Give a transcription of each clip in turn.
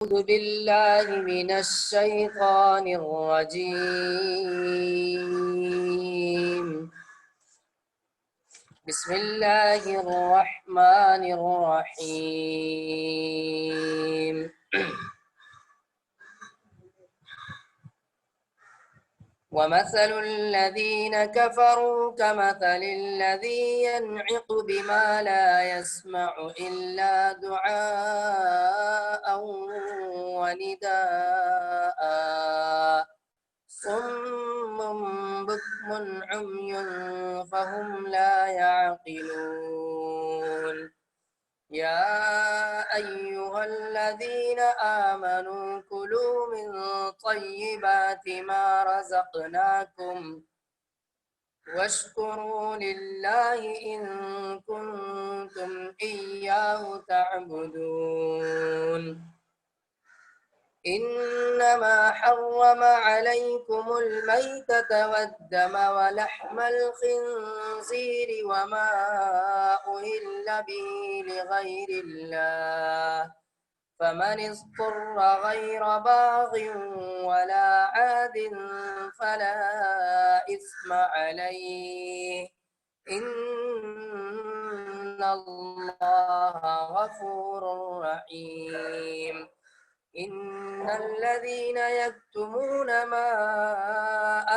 أعوذ بالله من الشيطان الرجيم. بسم الله الرحمن الرحيم. ومثل الذين كفروا كمثل الذي ينعق بما لا يسمع إلا دعاء ونداء صم بكم عمي فهم لا يعقلون. يا أيها الذين آمنوا كلوا من طيبات ما رزقناكم واشكروا لله إن كنتم إياه تعبدون. إنما حرم عليكم الميتة والدم ولحم الخنزير وما أهل به لغير الله فمن اضطر غير باغ ولا عاد فلا إثم عليه إن الله غفور رحيم. إن الذين يكتمون ما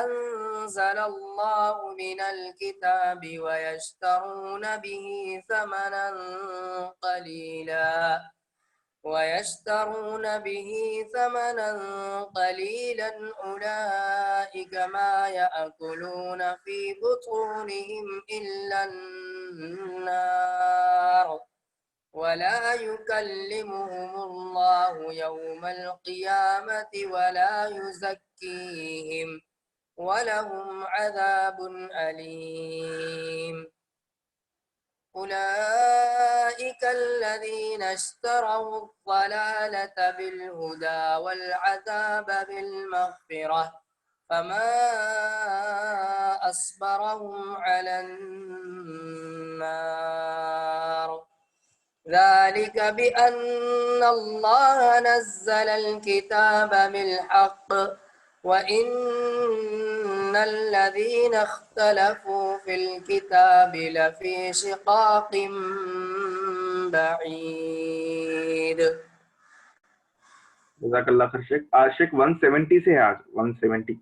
أنزل الله من الكتاب ويشترون به ثمنا قليلا أولئك ما يأكلون في بطونهم إلا النار ولا يكلمهم الله يوم القيامة ولا يزكيهم ولهم عذاب أليم. أولئك الذين اشتروا الضلالة بالهدى والعذاب بالمغفرة فما أصبرهم على النار ذلك بأن الله نزل الكتاب بالحق وإن الذين اختلفوا في الكتاب لفي شقاق بعيد. جزاک اللہ خیر شیخ. شیخ 170 سے ہے آج 170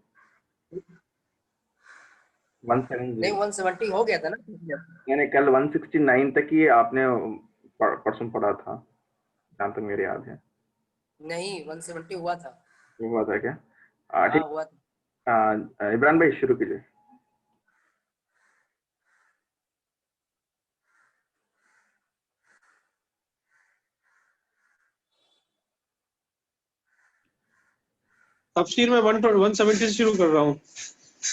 نہیں 170 ہو گیا تھا نا, یعنی کل 169 تک ہی آپ نے پرسوں پڑھا تھا جہاں تک میرے یاد ہے. نہیں 170 ہوا تھا. ہوا تھا کیا؟ ہوا تھا. عمران بھائی شروع کیجیے. تفسیر میں 170 سے شروع کر رہا ہوں.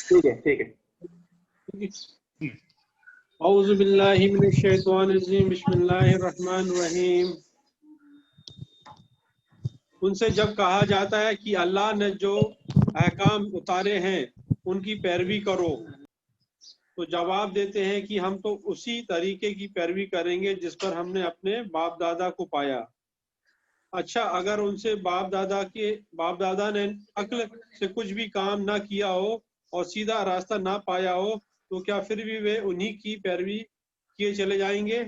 ٹھیک ہے ٹھیک ہے. اعوذ باللہ من الشیطان الرجیم بسم اللہ الرحمن الرحیم. ان سے جب کہا جاتا ہے کہ اللہ نے جو احکام اتارے ہیں ان کی پیروی کرو تو جواب دیتے ہیں کہ ہم تو اسی طریقے کی پیروی کریں گے جس پر ہم نے اپنے باپ دادا کو پایا. اچھا اگر ان سے باپ دادا نے عقل سے کچھ بھی کام نہ کیا ہو اور سیدھا راستہ نہ پایا ہو تو کیا پھر بھی وہ انہی کی پیروی کیے چلے جائیں گے؟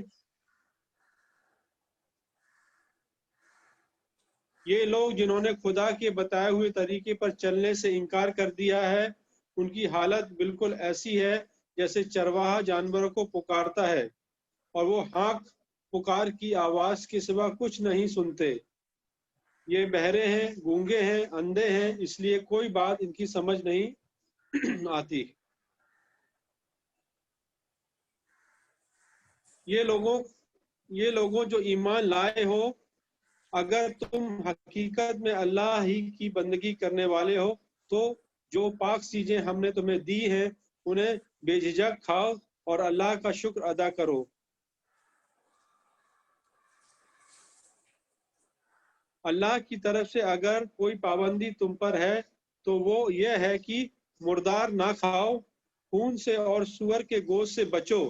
یہ لوگ جنہوں نے خدا کے بتائے ہوئے طریقے پر چلنے سے انکار کر دیا ہے ان کی حالت بالکل ایسی ہے جیسے چرواہا جانوروں کو پکارتا ہے اور وہ ہانک پکار کی آواز کے سوا کچھ نہیں سنتے. یہ بہرے ہیں, گونگے ہیں, اندھے ہیں, اس لیے کوئی بات ان کی سمجھ نہیں آتی. یہ لوگوں جو ایمان لائے ہو اگر تم حقیقت میں اللہ ہی کی بندگی کرنے والے ہو تو جو پاک چیزیں ہم نے تمہیں دی ہیں انہیں بے جھجک کھاؤ اور اللہ کا شکر ادا کرو. اللہ کی طرف سے اگر کوئی پابندی تم پر ہے تو وہ یہ ہے کہ مردار نہ کھاؤ, خون سے اور سور کے گوشت سے بچو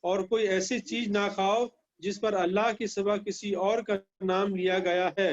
اور کوئی ایسی چیز نہ کھاؤ جس پر اللہ کے سوا کسی اور کا نام لیا گیا ہے.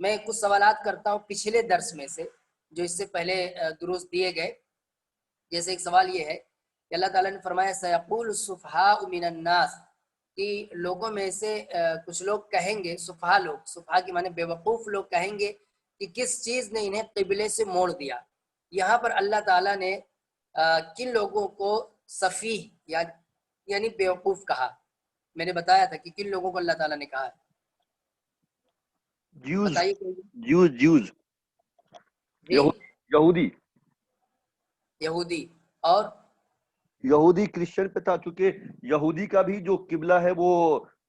میں کچھ سوالات کرتا ہوں پچھلے درس میں سے جو اس سے پہلے دروس دیے گئے. جیسے ایک سوال یہ ہے کہ اللہ تعالیٰ نے فرمایا سیقول السفہاء من الناس، کہ لوگوں میں سے کچھ لوگ کہیں گے، سفہاء لوگ، سفہاء کی معنی بے وقوف لوگ کہیں گے کہ کس چیز نے انہیں قبلے سے موڑ دیا. یہاں پر اللہ تعالیٰ نے کن لوگوں کو سفیہ یعنی بے وقوف کہا؟ میں نے بتایا تھا کہ کن لوگوں کو اللہ تعالیٰ نے کہا ہے. جیوز بتائیے. جیوز جی یہودی یہودی. اور یہودی کرسچن پہ تھا، چونکہ یہودی کا بھی جو قبلہ ہے وہ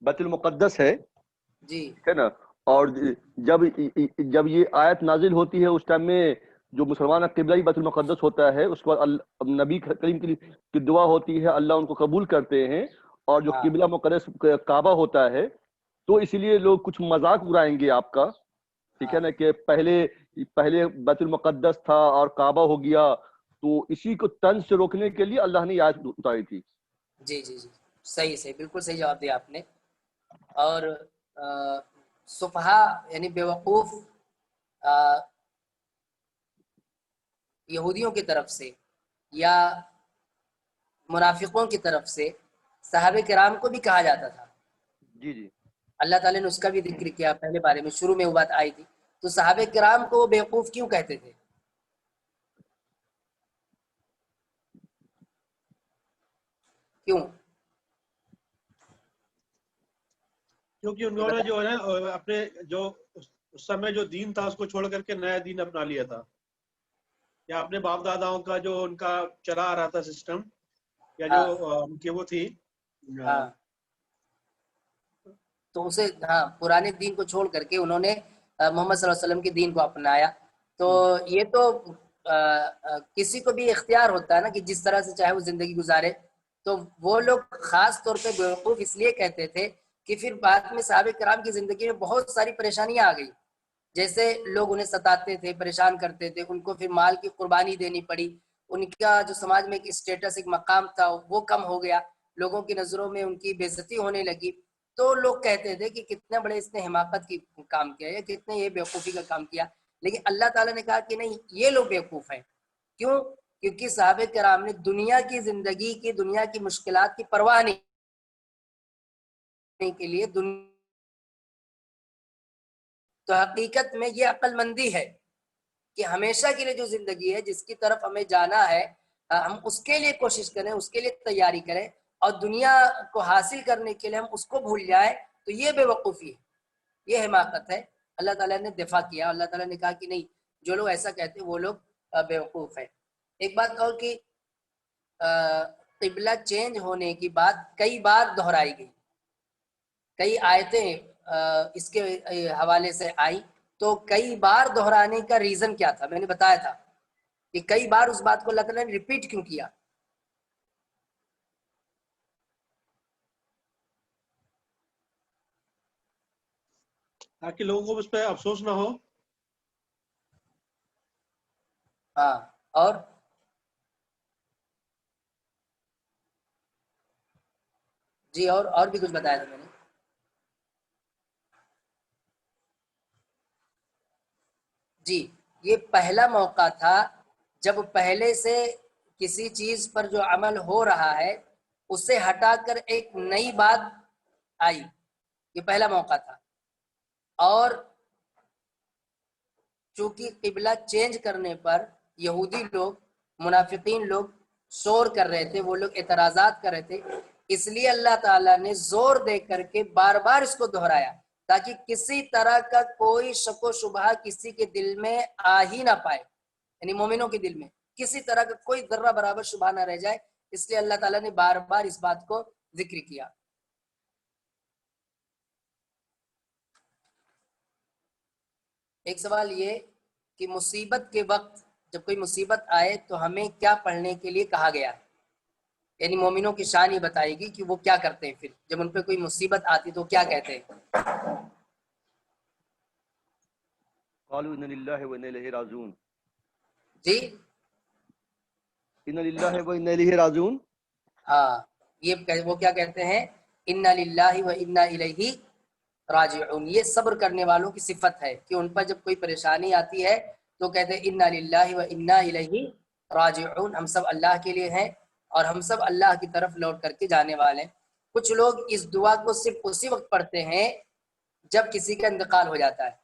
بیت المقدس ہے، جی ہے نا. اور جب یہ آیت نازل ہوتی ہے اس ٹائم میں جو مسلمان کا قبلہ ہی بیت المقدس ہوتا ہے، اس کے بعد نبی کریم کی دعا ہوتی ہے، اللہ ان کو قبول کرتے ہیں. اور جو ہاں قبلہ مقدس کعبہ ہوتا ہے، تو اس لیے لوگ کچھ مذاق اڑائیں گے آپ کا، ٹھیک ہے نا، کہ پہلے بیت المقدس تھا اور کعبہ ہو گیا. تو اسی کو طنز سے روکنے کے لیے اللہ نے یہ آیت اتاری تھی. جی جی جی صحیح صحیح، بالکل صحیح جواب دیا آپ نے. اور سفہاء یعنی بے وقوف یہودیوں کی طرف سے یا منافقوں کی طرف سے صحابہ کرام کو بھی کہا جاتا تھا. جی جی اللہ تعالیٰ نے اس کا بھی ذکر کیا پہلے بارے میں، شروع میں وہ بات آئی تھی. تو صحابہ کرام کو وہ بیوقوف کیوں کہتے تھے؟ کیوں؟ کیونکہ انہوں نے جو ہے اپنے جو اس سمے جو دین تھا اس کو چھوڑ کر کے نیا دین اپنا لیا تھا، یا اپنے باپ داداؤں کا جو ان کا چلا آ رہا تھا سسٹم، یا جو ان کی وہ تھی. ہاں تو اسے پرانے دین کو چھوڑ کر کے انہوں نے محمد صلی اللہ علیہ وسلم کے دین کو اپنایا. تو یہ تو کسی کو بھی اختیار ہوتا ہے نا کہ جس طرح سے چاہے وہ زندگی گزارے. تو وہ لوگ خاص طور پہ بیوقوف اس لیے کہتے تھے کہ پھر بعد میں صحابہ کرام کی زندگی میں بہت ساری پریشانیاں آ گئی. جیسے لوگ انہیں ستاتے تھے، پریشان کرتے تھے، ان کو پھر مال کی قربانی دینی پڑی، ان کا جو سماج میں ایک اسٹیٹس، ایک مقام تھا وہ کم ہو گیا، لوگوں کی نظروں میں ان کی بے عزتی ہونے لگی. تو لوگ کہتے تھے کہ کتنے بڑے اس نے حماقت کی کام کیا یا کتنے یہ بیوقوفی کا کام کیا. لیکن اللہ تعالیٰ نے کہا کہ نہیں، یہ لوگ بیوقوف ہیں. کیوں؟ کیونکہ صحابہ کرام نے دنیا کی زندگی کی، دنیا کی مشکلات کی پرواہ نہیں کے لیے تو حقیقت میں یہ عقل مندی ہے کہ ہمیشہ کے لیے جو زندگی ہے، جس کی طرف ہمیں جانا ہے، ہم اس کے لیے کوشش کریں، اس کے لیے تیاری کریں، اور دنیا کو حاصل کرنے کے لیے ہم اس کو بھول جائیں. تو یہ بے وقوفی ہے، یہ حماقت ہے. اللہ تعالیٰ نے دفاع کیا، اللہ تعالیٰ نے کہا کہ نہیں، جو لوگ ایسا کہتے ہیں وہ لوگ بے وقوف ہیں. ایک بات اور کہ قبلہ چینج ہونے کی بات کئی بار دہرائی گئی، کئی آیتیں اس کے حوالے سے آئی. تو کئی بار دہرانے کا ریزن کیا تھا؟ میں نے بتایا تھا کہ کئی بار اس بات کو اللہ تعالیٰ نے ریپیٹ کیوں کیا. تاکہ لوگوں کو اس پہ افسوس نہ ہو. ہاں. اور جی اور بھی کچھ بتایا تھا میں نے. جی یہ پہلا موقع تھا جب پہلے سے کسی چیز پر جو عمل ہو رہا ہے اسے ہٹا کر ایک نئی بات آئی، یہ پہلا موقع تھا. اور چونکہ قبلہ چینج کرنے پر یہودی لوگ، منافقین لوگ شور کر رہے تھے، وہ لوگ اعتراضات کر رہے تھے، اس لیے اللہ تعالیٰ نے زور دے کر کے بار بار اس کو دہرایا تاکہ کسی طرح کا کوئی شک و شبہ کسی کے دل میں آ ہی نہ پائے، یعنی مومنوں کے دل میں کسی طرح کا کوئی ذرہ برابر شبہ نہ رہ جائے. اس لیے اللہ تعالیٰ نے بار بار اس بات کو ذکر کیا. ایک سوال یہ کہ مصیبت کے وقت جب کوئی مصیبت آئے تو ہمیں کیا پڑھنے کے لیے کہا گیا ہے؟ یعنی مومنوں کی شان ہی بتائے گی کہ وہ کیا کرتے ہیں، پھر جب ان پہ کوئی مصیبت آتی تو کیا کہتے ہیں. قالوا ان للہ و انا الیہ راجعون. جی ان للہ و انا الیہ راجعون. ہاں، یہ وہ کیا کہتے ہیں؟ انا للہ و انا الیہ راجعون، یہ صبر کرنے والوں کی صفت ہے کہ ان پر جب کوئی پریشانی آتی ہے تو کہتے ہیں انا للہ و انا الیہ راجعون، ہم سب اللہ کے لیے ہیں اور ہم سب اللہ کی طرف لوٹ کر کے جانے والے ہیں۔ کچھ لوگ اس دعا کو صرف اسی وقت پڑھتے ہیں جب کسی کا انتقال ہو جاتا ہے،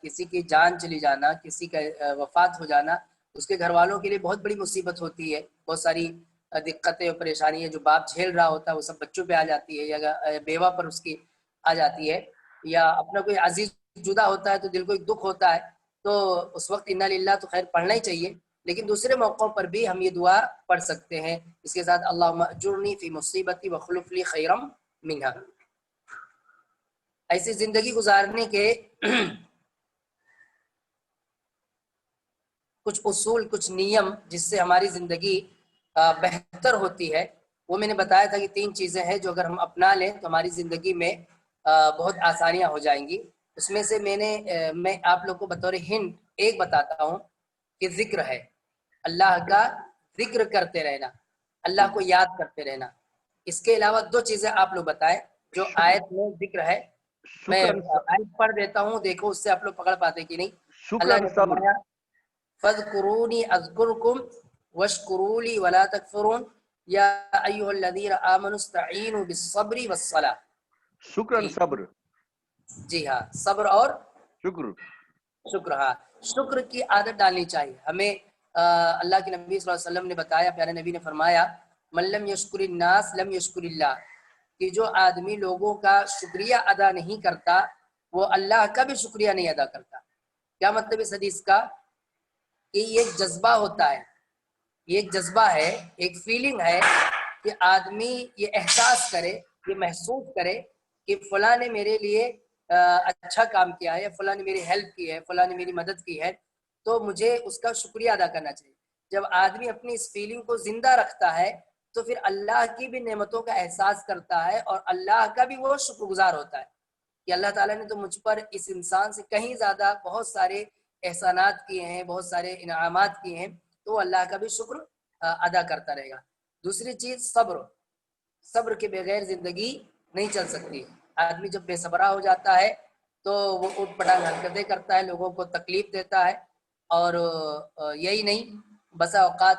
کسی کی جان چلی جانا، کسی کا وفات ہو جانا اس کے گھر والوں کے لیے بہت بڑی مصیبت ہوتی ہے، بہت ساری دقتیں اور پریشانیاں جو باپ جھیل رہا ہوتا ہے وہ سب بچوں پہ آ جاتی ہے، یا بیوہ پر اس کی آ جاتی ہے، یا اپنا کوئی عزیز جدا ہوتا ہے تو دل کو ایک دکھ ہوتا ہے، تو اس وقت انا للہ تو خیر پڑھنا ہی چاہیے، لیکن دوسرے موقعوں پر بھی ہم یہ دعا پڑھ سکتے ہیں اس کے ساتھ اللہم اجرنی فی مصیبتی وخلف لی خیرم منہا۔ ایسی زندگی گزارنے کے کچھ اصول، کچھ نیم جس سے ہماری زندگی بہتر ہوتی ہے، وہ میں نے بتایا تھا کہ 3 چیزیں ہیں جو اگر ہم اپنا لیں تو ہماری زندگی میں بہت آسانیاں ہو جائیں گی۔ اس میں سے میں آپ لوگ کو بطور ہنٹ ایک بتاتا ہوں کہ ذکر ہے، اللہ کا ذکر کرتے رہنا، اللہ کو یاد کرتے رہنا۔ اس کے علاوہ 2 چیزیں آپ لوگ بتائیں جو آیت میں ذکر ہے، میں آیت پڑھ دیتا ہوں، دیکھو اس سے آپ لوگ پکڑ پاتے کہ نہیں۔ اللہ نے فرمایا فَاذْكُرُونِي أَذْكُرْكُمْ وَاشْكُرُوا لِي وَلَا تَكْفُرُونَ یا ایھا الذین آمنوا استعینوا بالصبر والصلاۃ۔ شکرن صبر، جی ہاں، صبر اور شکر، ہاں شکر کی عادت ڈالنی چاہیے ہمیں۔ اللہ کے نبی صلی اللہ علیہ وسلم نے بتایا، پیارے نبی نے فرمایا من لم یشکر الناس لم یشکر اللہ، کہ جو آدمی لوگوں کا شکریہ ادا نہیں کرتا وہ اللہ کا بھی شکریہ نہیں ادا کرتا۔ کیا مطلب اس حدیث کا؟ کہ یہ ایک جذبہ ہوتا ہے، یہ ایک جذبہ ہے، ایک فیلنگ ہے کہ آدمی یہ احساس کرے، یہ محسوس کرے کہ فلاں نے میرے لیے اچھا کام کیا ہے، فلاں نے میری ہیلپ کی ہے، فلاں نے میری مدد کی ہے، تو مجھے اس کا شکریہ ادا کرنا چاہیے۔ جب آدمی اپنی اس فیلنگ کو زندہ رکھتا ہے تو پھر اللہ کی بھی نعمتوں کا احساس کرتا ہے اور اللہ کا بھی وہ شکر گزار ہوتا ہے کہ اللہ تعالیٰ نے تو مجھ پر اس انسان سے کہیں زیادہ بہت سارے احسانات کیے ہیں، بہت سارے انعامات کیے ہیں، تو اللہ کا بھی شکر ادا کرتا رہے گا۔ دوسری چیز صبر کے بغیر زندگی نہیں چل سکتی۔ آدمی جب بے صبرا ہو جاتا ہے تو وہ اٹھ پٹانگ حرکتیں کرتا ہے، لوگوں کو تکلیف دیتا ہے، اور یہی نہیں بسا اوقات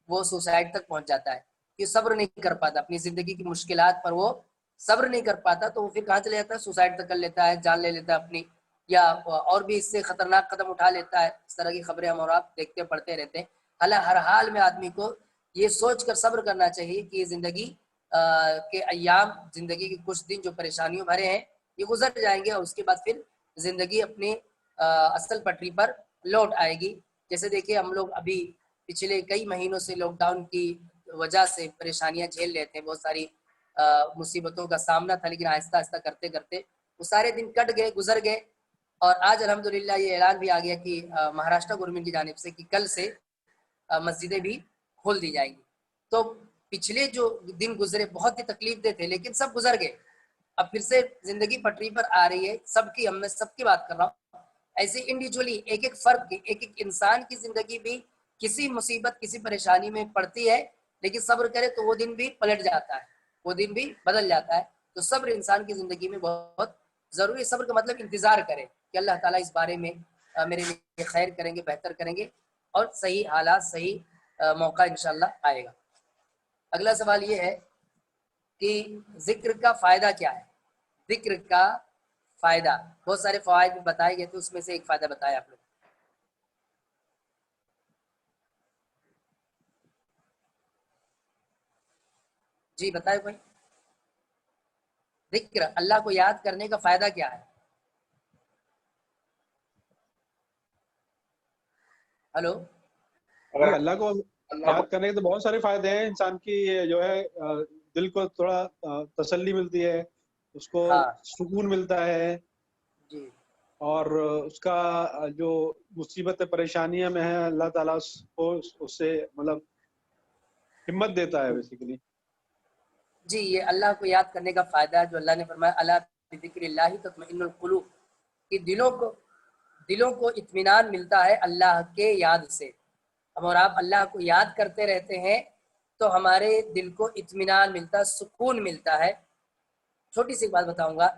وہ سوسائڈ تک پہنچ جاتا ہے کہ صبر نہیں کر پاتا، اپنی زندگی کی مشکلات پر وہ صبر نہیں کر پاتا تو وہ پھر کہاں چلے جاتا ہے، سوسائڈ تک کر لیتا ہے، جان لے لیتا ہے اپنی، یا اور بھی اس سے خطرناک قدم اٹھا لیتا ہے۔ اس طرح کی خبریں ہم اور آپ دیکھتے پڑھتے رہتے ہیں۔ حالانکہ ہر حال میں آدمی کو یہ سوچ کر صبر کرنا چاہیے کہ یہ زندگی کے ایام، زندگی کے کچھ دن جو پریشانیوں بھرے ہیں یہ گزر جائیں گے، اور اس کے بعد پھر زندگی اپنی اصل پٹری پر لوٹ آئے گی۔ جیسے دیکھیے ہم لوگ ابھی پچھلے کئی مہینوں سے لاک ڈاؤن کی وجہ سے پریشانیاں جھیل لیتے ہیں، بہت ساری مصیبتوں کا سامنا تھا، لیکن آہستہ آہستہ کرتے کرتے وہ سارے دن کٹ گئے، گزر گئے، اور آج الحمدللہ یہ اعلان بھی آ گیا کہ مہاراشٹر گورنمنٹ کی جانب سے کہ کل سے مسجدیں بھی کھول دی جائیں گی۔ تو پچھلے جو دن گزرے بہت ہی تکلیف دہ تھے، لیکن سب گزر گئے، اب پھر سے زندگی پٹری پر آ رہی ہے۔ سب کی، میں سب کی بات کر رہا ہوں، ایسے انڈیویجولی ایک ایک فرد کی، ایک ایک انسان کی زندگی بھی کسی مصیبت، کسی پریشانی میں پڑتی ہے، لیکن صبر کرے تو وہ دن بھی پلٹ جاتا ہے، وہ دن بھی بدل جاتا ہے۔ تو صبر انسان کی زندگی میں بہت ضروری ہے۔ صبر کا مطلب انتظار کرے کہ اللہ تعالیٰ اس بارے میں میرے لیے خیر کریں گے، بہتر کریں گے، اور صحیح حالات، صحیح موقع انشاءاللہ آئے گا۔ اگلا سوال یہ ہے کہ ذکر کا فائدہ کیا ہے؟ ذکر کا فائدہ، بہت سارے فوائد بتائے گئے، تو اس میں سے ایک فائدہ بتایا آپ لوگ۔ جی بتائے کوئی۔ ذکر، اللہ کو یاد کرنے کا فائدہ کیا ہے؟ ہلو، اللہ کو یاد کرنے کے تو بہت سارے فائدے ہیں۔ انسان کی جو ہے دل کو تھوڑا تسلی ملتی ہے، اس کو سکون ملتا ہے، جی، اور اس کا جو مصیبت پریشانیاں میں ہے اللہ تعالیٰ کو اس سے مطلب ہمت دیتا ہے بیسیکلی۔ جی، یہ اللہ کو یاد کرنے کا فائدہ ہے جو اللہ نے فرمایا الا بذکر اللہ تطمئن القلوب، کہ دلوں کو اطمینان ملتا ہے اللہ کے یاد سے۔ ہم اور آپ اللہ کو یاد کرتے رہتے ہیں تو ہمارے دل کو اطمینان ملتا ہے، سکون ملتا ہے، چھوٹی سی بات بتاؤں گا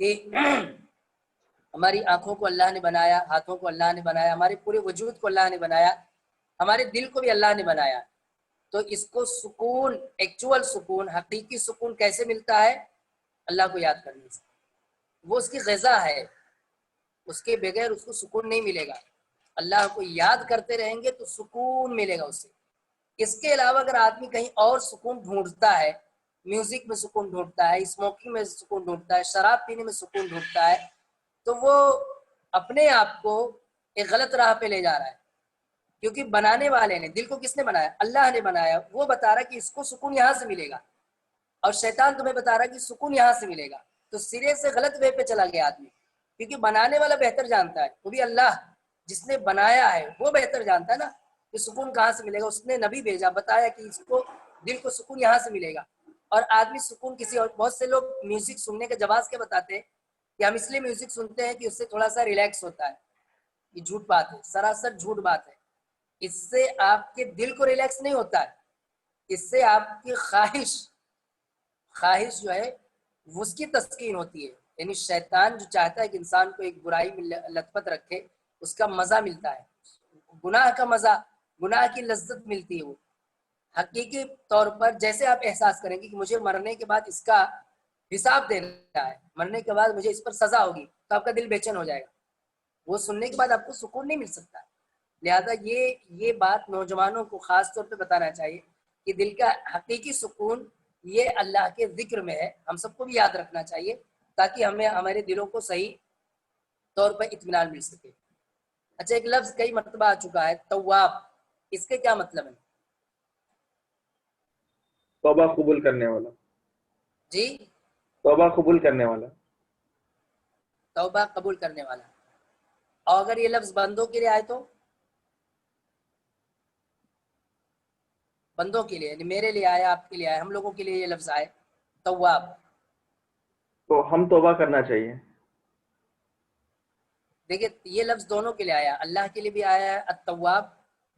کہ ہماری آنکھوں کو اللہ نے بنایا، ہاتھوں کو اللہ نے بنایا، ہمارے پورے وجود کو اللہ نے بنایا، ہمارے دل کو بھی اللہ نے بنایا. تو اس کو سکون، ایکچوئل سکون، حقیقی سکون کیسے ملتا ہے؟ اللہ کو یاد کرنے سے. وہ اس کی غذا ہے، اس کے بغیر اس کو سکون نہیں ملے گا. اللہ کو یاد کرتے رہیں گے تو سکون ملے گا اسے. اس کے علاوہ اگر آدمی کہیں اور سکون ڈھونڈتا ہے، میوزک میں سکون ڈھونڈتا ہے، اسموکنگ میں سکون ڈھونڈتا ہے، شراب پینے میں سکون ڈھونڈتا ہے، تو وہ اپنے آپ کو ایک غلط راہ پہ لے جا رہا ہے. کیونکہ بنانے والے نے، دل کو کس نے بنایا؟ اللہ نے بنایا. وہ بتا رہا کہ اس کو سکون یہاں سے ملے گا، اور شیطان تمہیں بتا رہا کہ سکون یہاں سے ملے گا. تو سرے سے غلط وے پہ چلا گیا آدمی. کیونکہ بنانے والا بہتر جانتا ہے، وہ بھی اللہ جس نے بنایا ہے وہ بہتر جانتا ہے نا کہ سکون کہاں سے ملے گا. اس نے نبی بھیجا، بتایا کہ اس کو دل کو سکون یہاں سے ملے گا. اور آدمی سکون کسی اور، بہت سے لوگ میوزک سننے کے جواز کے بتاتے ہیں کہ ہم اس لیے میوزک سنتے ہیں کہ اس سے تھوڑا سا ریلیکس ہوتا ہے. یہ جھوٹ بات ہے، سراسر جھوٹ بات ہے. اس سے آپ کے دل کو ریلیکس نہیں ہوتا ہے، اس سے آپ کی خواہش جو ہے اس کی تسکین ہوتی ہے. یعنی شیطان جو چاہتا ہے کہ انسان کو ایک برائی میں لت پت رکھے، اس کا مزہ ملتا ہے، گناہ کا مزہ، گناہ کی لذت ملتی ہے. وہ حقیقی طور پر جیسے آپ احساس کریں گے کہ مجھے مرنے کے بعد اس کا حساب دینا ہے، مرنے کے بعد مجھے اس پر سزا ہوگی، تو آپ کا دل بے چین ہو جائے گا. وہ سننے کے بعد آپ کو سکون نہیں مل سکتا. لہذا یہ بات نوجوانوں کو خاص طور پہ بتانا چاہیے کہ دل کا حقیقی سکون یہ اللہ کے ذکر میں ہے. ہم سب کو بھی یاد رکھنا چاہیے تاکہ ہمیں ہمارے دلوں کو صحیح طور پر اطمینان مل سکے. اچھا، ایک لفظ کئی مرتبہ آ چکا ہے، تواب. اس کے کیا مطلب ہے؟ توبہ قبول کرنے والا. جی، توبہ قبول کرنے والا. توبہ قبول کرنے والا. اور اگر یہ لفظ بندوں کے لیے آئے تو؟ بندوں کے لیے، یعنی میرے لیے آیا، آپ کے لیے آیا، ہم لوگوں کے لیے یہ لفظ آئے تواب. تو ہم توبہ کرنا چاہیے. دیکھیے یہ لفظ دونوں کے لیے آیا، اللہ کے لیے بھی آیا ہے التواب،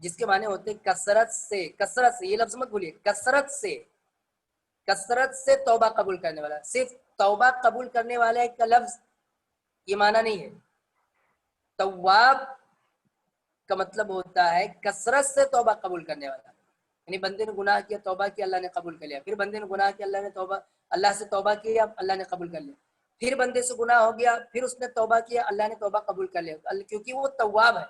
جس کے معنی ہوتے ہیں کثرت سے. کثرت سے، یہ لفظ مت بھولیے، کثرت سے توبہ قبول کرنے والا. صرف توبہ قبول کرنے والے کا لفظ یہ معنی نہیں ہے. تواب کا مطلب ہوتا ہے کثرت سے توبہ قبول کرنے والا. یعنی بندے نے گناہ کیا، توبہ کیا، اللہ نے قبول کر لیا. پھر بندے نے گناہ کیا، اللہ سے توبہ کیا، اللہ نے قبول کر لیا. پھر بندے سے گناہ ہو گیا، پھر اس نے توبہ کیا، اللہ نے توبہ قبول کر لیا. کیونکہ وہ تواب ہے،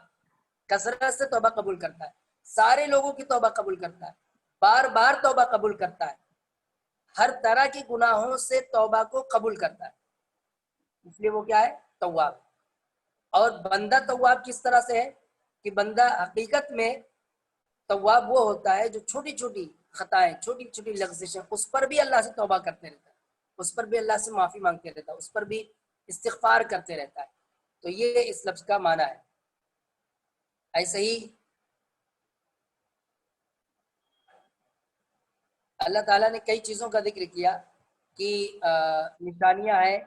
کثرت سے توبہ قبول کرتا ہے، سارے لوگوں کی توبہ قبول کرتا ہے، بار بار توبہ قبول کرتا ہے، ہر طرح کے گناہوں سے توبہ کو قبول کرتا ہے. اس لیے وہ کیا ہے؟ تواب. اور بندہ تواب کس طرح سے ہے کہ بندہ حقیقت میں تواب وہ ہوتا ہے جو چھوٹی چھوٹی خطائیں، چھوٹی چھوٹی لغزشیں، اس پر بھی اللہ سے توبہ کرتے رہتا ہے، اس پر بھی اللہ سے معافی مانگتے رہتا ہے، اس پر بھی استغفار کرتے رہتا ہے. تو یہ اس لفظ کا معنی ہے. ایسے ہی اللہ تعالیٰ نے کئی چیزوں کا ذکر کیا کہ نشانیاں ہیں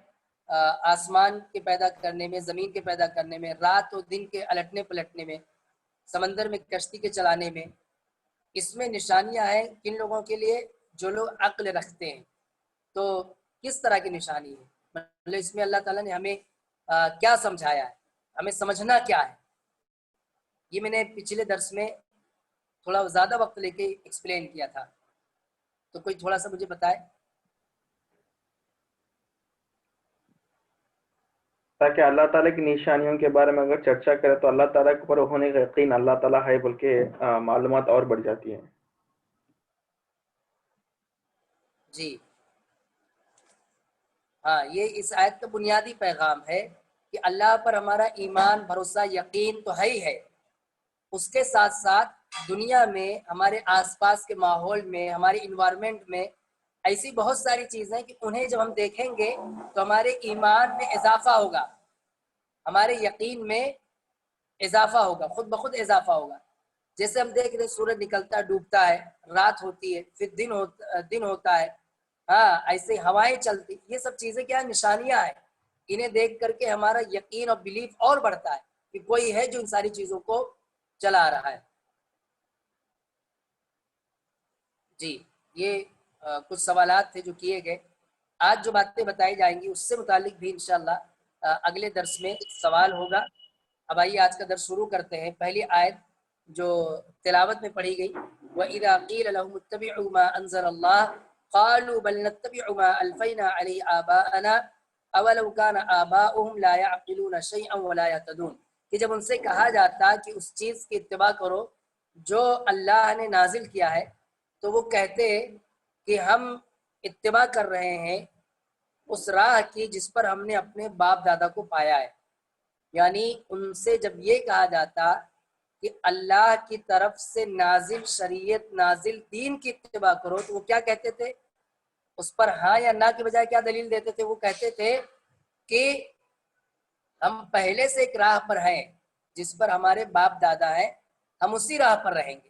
آسمان کے پیدا کرنے میں، زمین کے پیدا کرنے میں، رات اور دن کے الٹنے پلٹنے میں، سمندر میں کشتی کے چلانے میں. اس میں نشانیاں ہیں کن لوگوں کے لیے؟ جو لوگ عقل رکھتے ہیں. تو کس طرح کی نشانی ہے؟ مطلب اس میں اللہ تعالیٰ نے ہمیں کیا سمجھایا ہے، ہمیں سمجھنا کیا ہے؟ یہ میں نے پچھلے درس میں تھوڑا زیادہ وقت لے کے ایکسپلین کیا تھا، تو کوئی تھوڑا سا مجھے بتائے. تاکہ اللہ تعالیٰ کی نشانیوں کے بارے میں اگر چرچا کرے تو اللہ تعالیٰ کے اوپر ہونے کا یقین اللہ تعالیٰ ہے بول کے معلومات اور بڑھ جاتی ہیں. جی ہاں، یہ اس آیت کا بنیادی پیغام ہے کہ اللہ پر ہمارا ایمان، بھروسہ، یقین تو ہے ہی ہے، اس کے ساتھ ساتھ دنیا میں، ہمارے آس پاس کے ماحول میں، ہماری انوائرمنٹ میں ایسی بہت ساری چیزیں کہ انہیں جب ہم دیکھیں گے تو ہمارے ایمان میں اضافہ ہوگا، ہمارے یقین میں اضافہ ہوگا، خود بخود اضافہ ہوگا. جیسے ہم دیکھ رہے سورج نکلتا ڈوبتا ہے، رات ہوتی ہے، پھر دن ہوتا ہے، ہاں ایسے ہوائیں چلتی، یہ سب چیزیں کیا نشانیاں ہیں. انہیں دیکھ کر کے ہمارا یقین اور بلیف اور بڑھتا ہے کہ کوئی ہے جو ان ساری چیزوں کو چلا رہا ہے. جی یہ کچھ سوالات تھے جو کیے گئے. آج جو باتیں بتائی جائیں گی اس سے متعلق بھی انشاءاللہ اگلے درس میں سوال ہوگا۔ اب آئیے آج کا درس شروع کرتے ہیں۔ پہلی آیت جو تلاوت میں پڑھی گئی، وَإِذَا قِيلَ لَهُمُ اتَّبِعُوا مَا أَنزَلَ اللَّهُ قَالُوا بَلْ نَتَّبِعُ مَا أَلْفَيْنَا عَلَيْهِ آبَاءَنَا أَوَلَوْ كَانَ آبَاؤُهُمْ لَا يَعْقِلُونَ شَيْئًا وَلَا يَهْتَدُونَ، کہ جب ان سے کہا جاتا کہ اس چیز کی اتباع کرو جو اللہ نے نازل کیا ہے، تو وہ کہتے کہ ہم اتباع کر رہے ہیں اس راہ کی جس پر ہم نے اپنے باپ دادا کو پایا ہے۔ یعنی ان سے جب یہ کہا جاتا کہ اللہ کی طرف سے نازل شریعت، نازل دین کی اتباع کرو، تو وہ کیا کہتے تھے؟ اس پر ہاں یا نہ کے بجائے کیا دلیل دیتے تھے؟ وہ کہتے تھے کہ ہم پہلے سے ایک راہ پر ہیں جس پر ہمارے باپ دادا ہیں، ہم اسی راہ پر رہیں گے،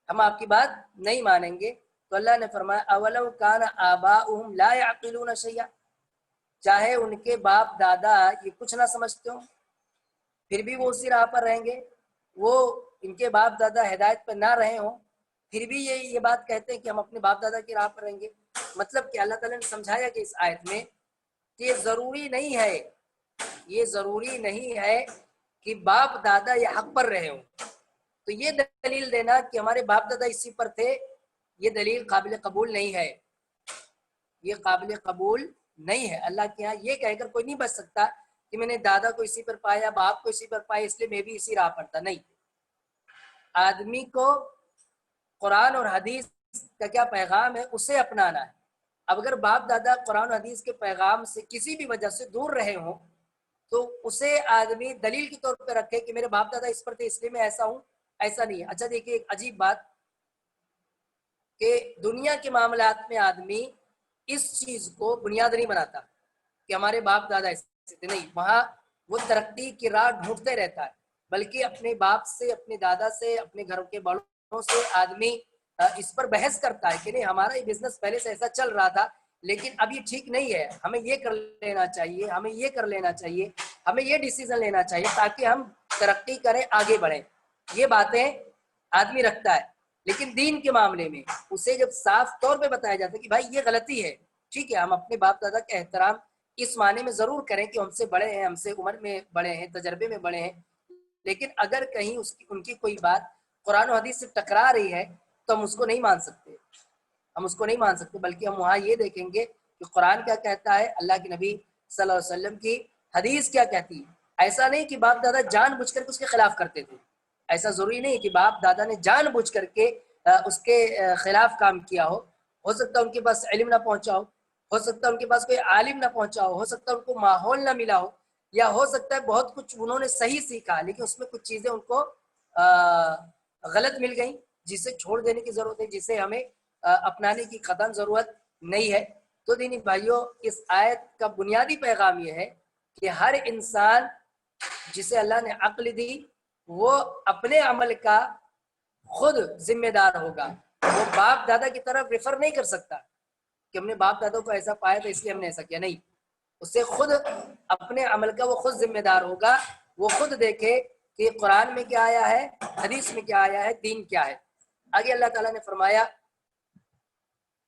ہم آپ کی بات نہیں مانیں گے۔ تو اللہ نے فرمایا اولو کان آباؤہم لا یعقلون شیئا، چاہے ان کے باپ دادا یہ کچھ نہ سمجھتے ہوں پھر بھی وہ اسی راہ پر رہیں گے، وہ ان کے باپ دادا ہدایت پر نہ رہے ہوں پھر بھی یہ بات کہتے ہیں کہ ہم اپنے باپ دادا کی راہ پر رہیں گے۔ مطلب کہ اللہ تعالیٰ نے سمجھایا کہ اس آیت میں کہ یہ ضروری نہیں ہے کہ باپ دادا یہ حق پر رہے ہوں، تو یہ دلیل دینا کہ ہمارے باپ دادا اسی پر تھے، یہ دلیل قابل قبول نہیں ہے، یہ قابل قبول نہیں ہے۔ اللہ کے یہاں یہ کہہ کر کوئی نہیں بچ سکتا کہ میں نے دادا کو اسی پر پایا، باپ کو اسی پر پایا، اس لیے میں بھی اسی راہ پر تھا، نہیں۔ آدمی کو قرآن اور حدیث کا کیا پیغام ہے اسے اپنانا ہے۔ اب اگر باپ دادا قرآن و حدیث کے پیغام سے کسی بھی وجہ سے دور رہے ہوں تو اسے آدمی دلیل کے طور پہ رکھے کہ میرے باپ دادا اس پر تھے اس لیے میں ایسا ہوں، ایسا نہیں ہے۔ اچھا دیکھیے ایک عجیب بات کہ دنیا کے معاملات میں آدمی اس چیز کو بنیاد نہیں بناتا کہ ہمارے باپ دادا ایسے تھے، نہیں، وہاں وہ ترقی کی راہ ڈھونڈتے رہتا ہے، بلکہ اپنے باپ سے، اپنے دادا سے، اپنے گھر کے بڑوں سے آدمی اس پر بحث کرتا ہے کہ نہیں ہمارا یہ بزنس پہلے سے ایسا چل رہا تھا لیکن اب یہ ٹھیک نہیں ہے، ہمیں یہ کر لینا چاہیے، ہمیں یہ کر لینا چاہیے، ہمیں یہ ڈیسیزن لینا چاہیے تاکہ ہم ترقی کریں، آگے بڑھیں۔ یہ باتیں آدمی رکھتا ہے، لیکن دین کے معاملے میں اسے جب صاف طور پہ بتایا جاتا ہے کہ بھائی یہ غلطی ہے، ٹھیک ہے ہم اپنے باپ دادا کا احترام اس معنی میں ضرور کریں کہ ہم سے بڑے ہیں، ہم سے عمر میں بڑے ہیں، تجربے میں بڑے ہیں، لیکن اگر کہیں ان کی کوئی بات قرآن و حدیث سے ٹکرا رہی ہے تو ہم اس کو نہیں مان سکتے، بلکہ ہم وہاں یہ دیکھیں گے کہ قرآن کیا کہتا ہے، اللہ کے نبی صلی اللہ علیہ وسلم کی حدیث کیا کہتی ہے۔ ایسا نہیں کہ باپ دادا جان بوجھ کر کے اس کے خلاف کرتے تھے، ایسا ضروری نہیں کہ باپ دادا نے جان بوجھ کر کے اس کے خلاف کام کیا ہو سکتا ہے ان کے پاس علم نہ پہنچا ہو سکتا ہے ان کے پاس کوئی عالم نہ پہنچا ہو سکتا ہے ان کو ماحول نہ ملا ہو، یا ہو سکتا ہے بہت کچھ انہوں نے صحیح سیکھا لیکن اس میں کچھ چیزیں ان کو غلط مل گئیں جسے چھوڑ دینے کی ضرورت ہے، جسے ہمیں اپنانے کی قطعاً ضرورت نہیں ہے۔ تو دینی بھائیوں اس آیت کا بنیادی پیغام یہ ہے کہ ہر انسان جسے اللہ نے عقل دی وہ اپنے عمل کا خود ذمہ دار ہوگا، وہ باپ دادا کی طرف ریفر نہیں کر سکتا کہ ہم نے باپ دادا کو ایسا پایا تو اس لیے ہم نے ایسا کیا، نہیں، اسے خود اپنے عمل کا وہ خود ذمہ دار ہوگا، وہ خود دیکھے کہ قرآن میں کیا آیا ہے، حدیث میں کیا آیا ہے، دین کیا ہے۔ آگے اللہ تعالیٰ نے فرمایا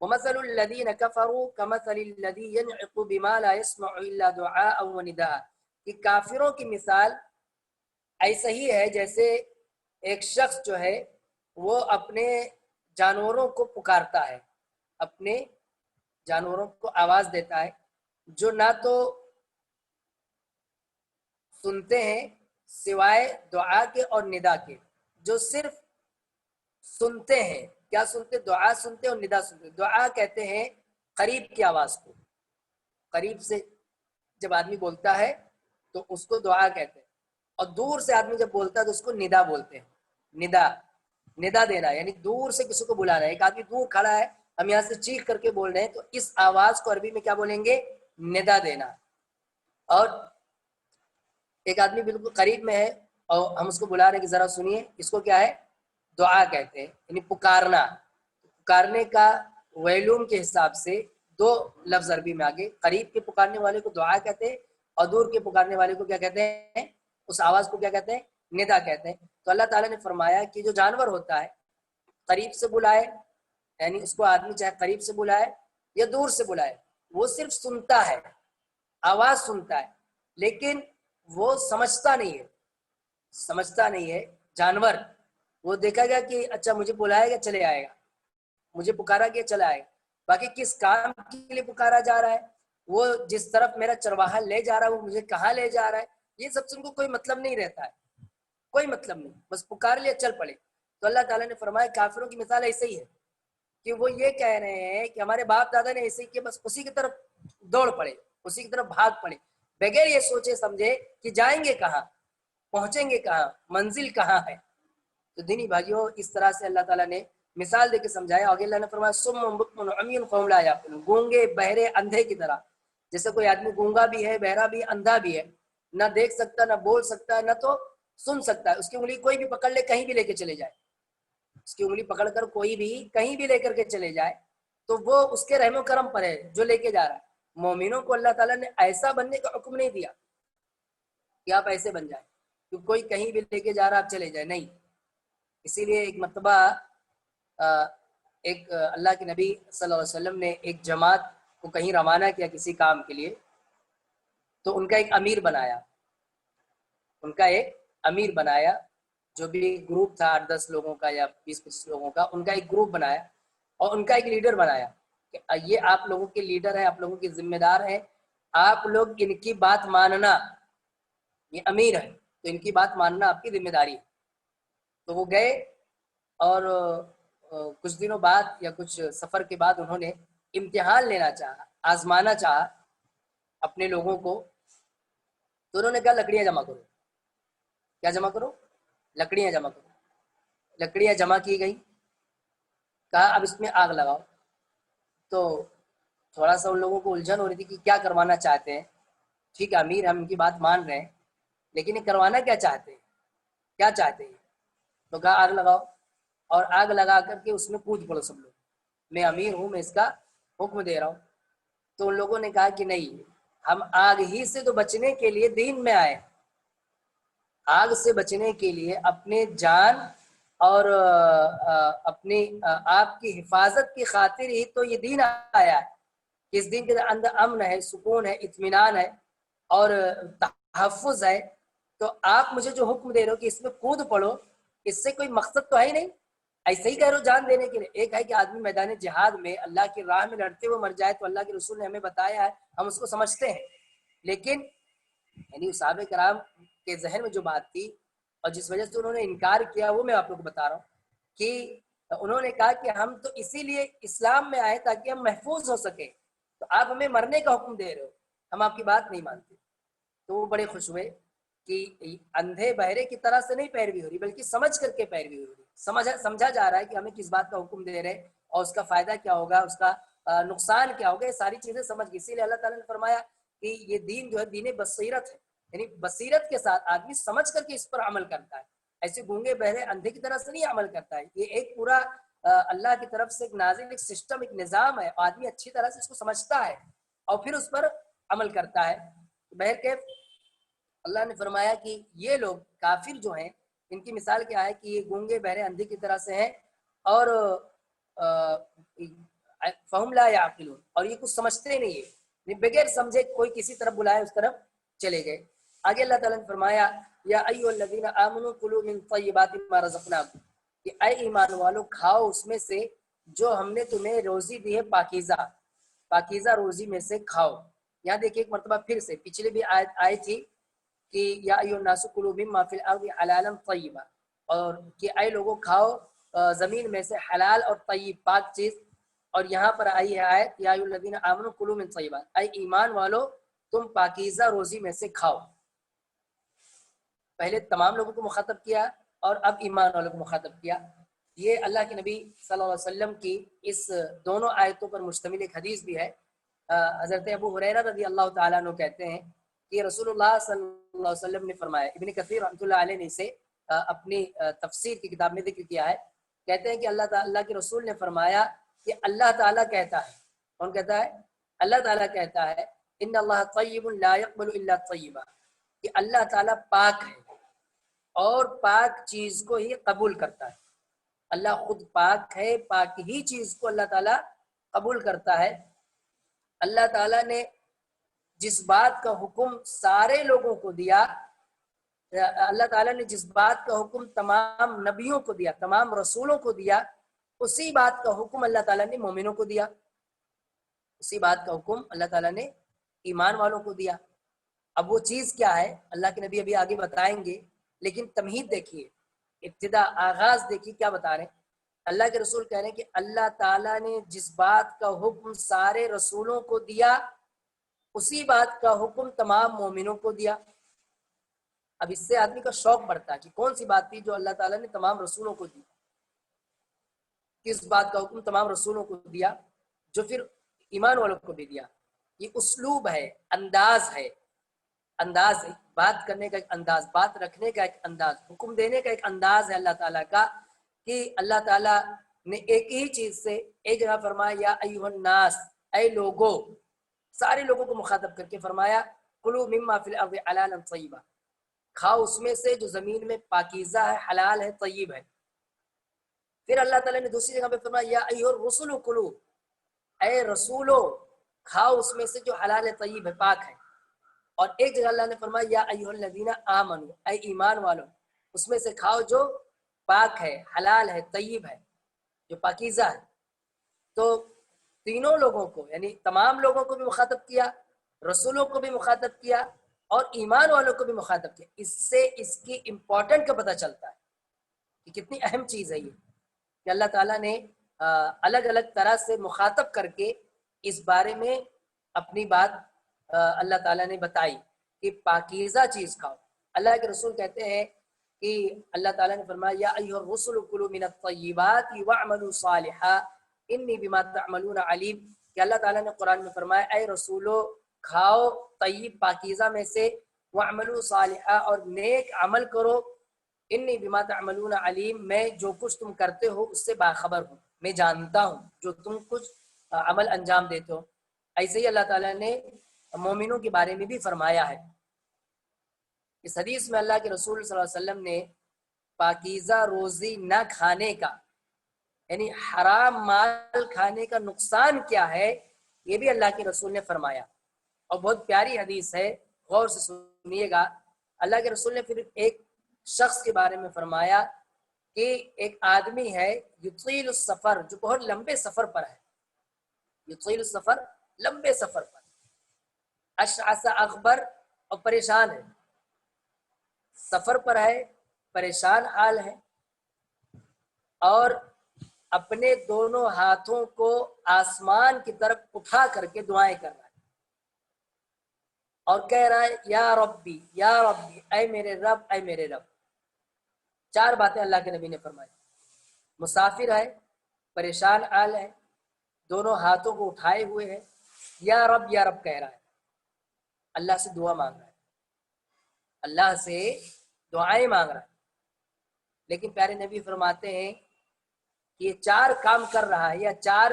وَمَثَلُ الَّذِينَ كَفَرُوا كَمَثَلِ الَّذِي يَنْعِقُ بِمَا لَا يَسْمَعُ إِلَّا دُعَاءً وَنِدَاءً، کہ کافروں کی مثال ایسا ہی ہے جیسے ایک شخص جو ہے وہ اپنے جانوروں کو پکارتا ہے، اپنے جانوروں کو آواز دیتا ہے جو نہ تو سنتے ہیں سوائے دعا کے اور ندا کے، جو صرف سنتے ہیں، کیا سنتے؟ دعا سنتے اور ندا سنتے۔ دعا کہتے ہیں قریب کی آواز کو، قریب سے جب آدمی بولتا ہے تو اس کو دعا کہتے ہیں، اور دور سے آدمی جب بولتا ہے تو اس کو ندا بولتے ہیں۔ ندا دینا یعنی دور سے کسی کو بلانا ہے، ایک آدمی دور کھڑا ہے ہم یہاں سے چیخ کر کے بول رہے ہیں تو اس آواز کو عربی میں کیا بولیں گے؟ ندا دینا۔ اور ایک آدمی بالکل قریب میں ہے اور ہم اس کو بلا رہے ہیں کہ ذرا سنیے، اس کو کیا ہے؟ دعا کہتے ہیں، یعنی پکارنا۔ پکارنے کا ویلوم کے حساب سے دو لفظ عربی میں آگے، قریب کے پکارنے والے کو دعا کہتے ہیں اور دور کے پکارنے والے کو کیا کہتے ہیں؟ اس آواز کو کیا کہتے ہیں؟ ندا کہتے ہیں۔ تو اللہ تعالیٰ نے فرمایا کہ جو جانور ہوتا ہے قریب سے بلائے، یعنی اس کو آدمی چاہے قریب سے بلائے یا دور سے بلائے، وہ صرف سنتا ہے، آواز سنتا ہے، لیکن وہ سمجھتا نہیں ہے۔ جانور وہ دیکھا گیا کہ اچھا مجھے بلایا گیا چلے آئے گا، مجھے پکارا گیا چلا آئے گا، باقی کس کام کے لیے پکارا جا رہا ہے، وہ جس طرف میرا چرواہا لے جا رہا ہے وہ مجھے کہاں لے جا رہا ہے، یہ سب سے ان کو کوئی مطلب نہیں رہتا ہے، کوئی مطلب نہیں، بس پکار لیا چل پڑے۔ تو اللہ تعالیٰ نے فرمایا کافروں کی مثال ایسے ہی ہے کہ وہ یہ کہہ رہے ہیں کہ ہمارے باپ دادا نے ایسے ہی کیا، بس اسی کی طرف دوڑ پڑے، اسی کی طرف بھاگ پڑے، بغیر یہ سوچے سمجھے کہ جائیں گے کہاں، پہنچیں گے کہاں، منزل کہاں ہے۔ تو دینی بھائیوں اس طرح سے اللہ تعالیٰ نے مثال دے کے سمجھایا۔ آگے اللہ نے فرمایا صم بکم عمی قوم لا یعقلون، گونگے بہرے اندھے کی طرح، جیسے کوئی آدمی گونگا بھی ہے، بہرا بھی، اندھا بھی ہے، نہ دیکھ سکتا، نہ بول سکتا، نہ تو سن سکتا ہے، اس کی انگلی کوئی بھی پکڑ لے کہیں بھی لے کے چلے جائے، اس کی انگلی پکڑ کر کوئی بھی کہیں بھی لے کر کے چلے جائے تو وہ اس کے رحم و کرم پر ہے جو لے کے جا رہا ہے۔ مومنوں کو اللہ تعالیٰ نے ایسا بننے کا حکم نہیں دیا کہ آپ ایسے بن جائیں کہ کوئی کہیں بھی لے کے جا رہا آپ چلے جائیں، نہیں۔ اسی لیے ایک مرتبہ ایک اللہ کے نبی صلی اللہ علیہ وسلم نے ایک جماعت کو کہیں روانہ کیا کسی کام کے لیے، تو ان کا ایک امیر بنایا، جو بھی گروپ تھا 8-10 لوگوں کا یا 20-25 لوگوں کا، ان کا ایک گروپ بنایا اور ان کا ایک لیڈر بنایا کہ یہ آپ لوگوں کے لیڈر ہیں، آپ لوگوں کے ذمہ دار ہیں، آپ لوگ ان کی بات ماننا، یہ امیر ہے تو ان کی بات ماننا آپ کی ذمہ داری ہے۔ تو وہ گئے اور کچھ دنوں بعد یا کچھ سفر کے بعد انہوں نے امتحان لینا چاہا، آزمانا چاہا اپنے لوگوں کو، تو انہوں نے کہا لکڑیاں جمع کرو۔ کیا جمع کرو؟ لکڑیاں جمع کرو۔ لکڑیاں جمع کی گئی، کہا اب اس میں آگ لگاؤ۔ تو تھوڑا سا ان لوگوں کو الجھن ہو رہی تھی کہ کیا کروانا چاہتے ہیں، ٹھیک ہے امیر ہم ان کی بات مان رہے ہیں لیکن یہ کروانا کیا چاہتے ہیں؟ تو کہا آگ لگاؤ، اور آگ لگا کر کے اس میں کود پڑو سب لوگ، میں امیر ہوں، میں اس کا حکم دے رہا ہوں۔ تو ان لوگوں نے کہا کہ نہیں، ہم آگ ہی سے تو بچنے کے لیے دین میں آئے، آگ سے بچنے کے لیے اپنے جان اور اپنی آپ کی حفاظت کی خاطر ہی تو یہ دین آیا ہے، کہ اس دین کے اندر امن ہے، سکون ہے، اطمینان ہے اور تحفظ ہے۔ تو آپ مجھے جو حکم دے رہے ہو کہ اس میں کود پڑو، اس سے کوئی مقصد تو ہے ہی نہیں، ایسے ہی کہہ رہے ہو جان دینے کے لیے۔ ایک ہے کہ آدمی میدان جہاد میں اللہ کی راہ میں لڑتے ہوئے مر جائے تو اللہ کے رسول نے ہمیں بتایا ہے، ہم اس کو سمجھتے ہیں، لیکن یعنی صحابہ کرام کے ذہن میں جو بات تھی اور جس وجہ سے انہوں نے انکار کیا وہ میں آپ لوگوں کو بتا رہا ہوں کہ انہوں نے کہا کہ ہم تو اسی لیے اسلام میں آئے تاکہ ہم محفوظ ہو سکے، تو آپ ہمیں مرنے کا حکم دے رہے ہو، ہم آپ کی بات نہیں مانتے۔ تو وہ بڑے خوش ہوئے کہ اندھے بہرے کی طرح سے نہیں پیروی ہو رہی بلکہ سمجھ کر کے پیروی ہو رہی، سمجھا جا رہا ہے کہ ہمیں کس بات کا حکم دے رہے اور اس کا فائدہ کیا ہوگا، اس کا نقصان کیا ہوگا، یہ ساری چیزیں سمجھ گئی۔ اسی لیے اللہ تعالیٰ نے فرمایا کہ یہ دین جو ہے دین بصیرت ہے، یعنی بصیرت کے ساتھ آدمی سمجھ کر کے اس پر عمل کرتا ہے، ایسے گونگے بہرے اندھے کی طرح سے نہیں عمل کرتا ہے۔ یہ ایک پورا اللہ کی طرف سے ایک نازل ایک سسٹم، ایک نظام ہے، آدمی اچھی طرح سے اس کو سمجھتا ہے اور پھر اس پر عمل کرتا ہے۔ بہرکیف اللہ نے فرمایا کہ یہ لوگ کافر جو ہیں ان کی مثال کیا ہے کہ یہ گونگے بہرے اندھے کی طرح سے ہیں اور فہم لا یعقلون، اور یہ کچھ سمجھتے نہیں ہے، بغیر سمجھے کوئی کسی طرف بلائے اس طرف چلے گئے۔ آگے اللہ تعالیٰ نے فرمایا یا ایھا الذین آمنوا کلوا من طیبات ما رزقناکم، کہ اے ایمان والو کھاؤ اس میں سے جو ہم نے تمہیں روزی دی ہے، پاکیزہ روزی میں سے کھاؤ۔ یہاں دیکھیں ایک مرتبہ پھر سے پچھلے بھی آیت آئی تھی کہ یا ایھا الناس کلوا مما فی الارض حلالا طیبا، اور کہ اے لوگوں کھاؤ زمین میں سے حلال اور طیب پاک چیز، اور یہاں پر آئی ہے آیت یا ایھا الذین آمنوا کلوا من طیبات، اے ایمان والو تم پاکیزہ روزی میں سے کھاؤ۔ پہلے تمام لوگوں کو مخاطب کیا اور اب ایمان والوں کو مخاطب کیا۔ یہ اللہ کے نبی صلی اللہ علیہ وسلم کی اس دونوں آیتوں پر مشتمل ایک حدیث بھی ہے۔ حضرت ابو ہریرہ رضی اللہ تعالیٰ عنہ کہتے ہیں کہ رسول اللہ صلی اللہ علیہ وسلم نے فرمایا، ابن کثیر رحمۃ اللہ علیہ نے اسے اپنی تفسیر کی کتاب میں ذکر کیا ہے، کہتے ہیں کہ اللہ کے رسول نے فرمایا کہ اللہ تعالیٰ کہتا ہے، کون کہتا ہے؟ اللہ تعالیٰ کہتا ہے ان اللہ طیب لا یقبل الا طیبا، کہ اللہ تعالیٰ پاک ہے اور پاک چیز کو ہی قبول کرتا ہے۔ اللہ خود پاک ہے، پاک ہی چیز کو اللہ تعالیٰ قبول کرتا ہے۔ اللہ تعالیٰ نے جس بات کا حکم سارے لوگوں کو دیا، اللہ تعالیٰ نے جس بات کا حکم تمام نبیوں کو دیا، تمام رسولوں کو دیا، اسی بات کا حکم اللہ تعالیٰ نے مومنوں کو دیا، اسی بات کا حکم اللہ تعالیٰ نے ایمان والوں کو دیا۔ اب وہ چیز کیا ہے اللہ کے نبی ابھی آگے بتائیں گے، لیکن تمہید دیکھیے، ابتدا آغاز دیکھیے کیا بتا رہے ہیں۔ اللہ کے رسول کہہ رہے ہیں کہ اللہ تعالیٰ نے جس بات کا حکم سارے رسولوں کو دیا، اسی بات کا حکم تمام مومنوں کو دیا۔ اب اس سے آدمی کا شوق بڑھتا ہے کہ کون سی بات تھی جو اللہ تعالیٰ نے تمام رسولوں کو دی، کس بات کا حکم تمام رسولوں کو دیا جو پھر ایمان والوں کو بھی دیا۔ یہ اسلوب ہے، انداز ہے، انداز بات کرنے کا ایک انداز، بات رکھنے کا ایک انداز، حکم دینے کا ایک انداز ہے اللہ تعالیٰ کا، کہ اللہ تعالیٰ نے ایک ہی چیز سے ایک جگہ فرمایا یا ایھا الناس، اے لوگو، سارے لوگوں کو مخاطب کر کے فرمایا کلوا مما فی الارض حلالا طیبا، کھاؤ اس میں سے جو زمین میں پاکیزہ ہے، حلال ہے، طیب ہے۔ پھر اللہ تعالیٰ نے دوسری جگہ پہ فرمایا یا ایھا الرسل کلوا، اے رسولو کھاؤ اس میں سے جو حلال ہے، طیب ہے، پاک ہے۔ اور ایک جگہ اللہ نے فرمایا یا ایھا الذین آمنوا، اے ایمان والو اس میں سے کھاؤ جو پاک ہے، حلال ہے، طیب ہے، جو پاکیزہ ہے۔ تو تینوں لوگوں کو، یعنی تمام لوگوں کو بھی مخاطب کیا، رسولوں کو بھی مخاطب کیا، اور ایمان والوں کو بھی مخاطب کیا۔ اس سے اس کی امپورٹنٹ کا پتہ چلتا ہے کہ کتنی اہم چیز ہے یہ، کہ اللہ تعالیٰ نے الگ الگ طرح سے مخاطب کر کے اس بارے میں اپنی بات اللہ تعالیٰ نے بتائی کہ پاکیزہ چیز کھاؤ۔ اللہ کے رسول کہتے ہیں کہ اللہ تعالیٰ نے فرمایا یا ایھا الرسل کلوا من الطیبات واعملوا صالحا انی بما تعملون علیم، کہ اللہ تعالیٰ نے قرآن میں فرمایا اے رسولو کھاؤ طیب پاکیزہ میں سے، واعملوا صالحا اور نیک عمل کرو، انی بما تعملون علیم میں جو کچھ تم کرتے ہو اس سے باخبر ہوں، میں جانتا ہوں جو تم کچھ عمل انجام دیتے ہو۔ ایسے ہی اللہ تعالیٰ نے مومنوں کے بارے میں بھی فرمایا ہے۔ اس حدیث میں اللہ کے رسول صلی اللہ علیہ وسلم نے پاکیزہ روزی نہ کھانے کا، یعنی حرام مال کھانے کا نقصان کیا ہے، یہ بھی اللہ کے رسول نے فرمایا، اور بہت پیاری حدیث ہے، غور سے سنیے گا۔ اللہ کے رسول نے پھر ایک شخص کے بارے میں فرمایا کہ ایک آدمی ہے یطیل السفر، جو بہت لمبے سفر پر ہے، یطیل السفر، لمبے سفر پر، اشعث اغبر، اور پریشان ہے، سفر پر ہے، پریشان حال ہے، اور اپنے دونوں ہاتھوں کو آسمان کی طرف اٹھا کر کے دعائیں کر رہا ہے، اور کہہ رہا ہے یا ربی یا ربی، اے میرے رب، اے میرے رب۔ چار باتیں اللہ کے نبی نے فرمائی، مسافر ہے، پریشان حال ہے، دونوں ہاتھوں کو اٹھائے ہوئے ہے، یا رب یا رب کہہ رہا ہے، اللہ سے دعا مانگ رہا ہے، اللہ سے دعائیں مانگ رہا ہے۔ لیکن پیارے نبی فرماتے ہیں کہ یہ چار کام کر رہا ہے، یا چار